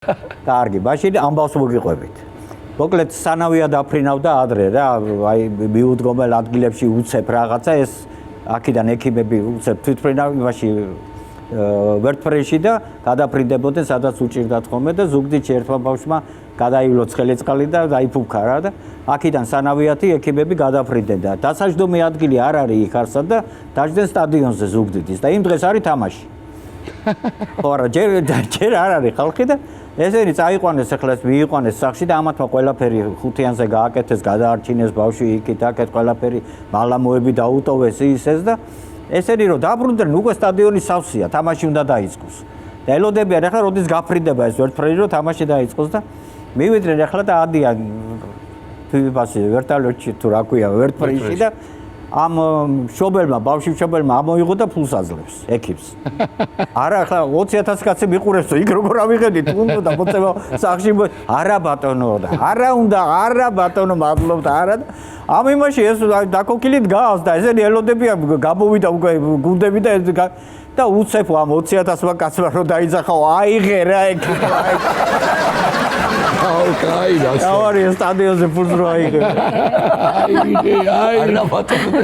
კარგი, მაშინ ამბავს მოგიყვებით. მოკლედ სანავია დაფრინავდა ადრე რა, აი მიუდგომელ ადგილებში უცებ რაღაცა ეს აქედან ექიმები უცებ თვითფრინავ იმაში ვერტფრენში და გადაფრინდებოდნენ სადაც უჭირდათ ხოლმე და ზუგდიდში ერთმა ბავშვმა გადაივლო ცხელი წყალი და დაიფუფქა რა და აქედან სანავიათი ექიმები გადაფრინდნენ და დასაჯდომი ადგილი არ არის იქ არსად და დაждდნენ სტადიონზე ზუგდიდის და იმ დღეს არის თამაში. ხო არა ჯერ არ არის ხალხი და ესენი წაიყვანეს ახლა ეს მიიყვანეს სახში და ამათმა ყველაფერი ხუთიანზე გააკეთეს, გადაარჩინეს ბავშვი იქით აქეთ ყველაფერი მალამოები დაუტოვეს ის და ესენი რომ დაბრუნდნენ უკვე სტადიონი სავსეა, თამაში უნდა დაიწყოს. და ელოდებიან ახლა როდის გაფრინდება ეს ვერტფრენი რომ თამაში დაიწყოს და მივიდნენ ახლა და ადიან ფიფასი ვერტალოჩი თუ რა ქვია ვერტფრენში და ამ მშობელმა, ბავშვი მშობელმა ამოიღო და ფულს აძლევს, ექიმს. არა, ახლა 20,000 კაცი მიყურებსო, იქ როგორ ავიღედით, უნდა მოწევა სახში. არა ბატონო და არა ბატონო, მადლობთ, არა. ამ იმაში ეს დაკოკილით გავს და ესენი ელოდებიან, გამოვიდა უკვე გუნდები და უცებ ამ 20,000 კაცმა რომ დაიძახაო, აიღე რა ეგ. ავარი სტადიონზე ფულს რო აიღე. არა ბატონო.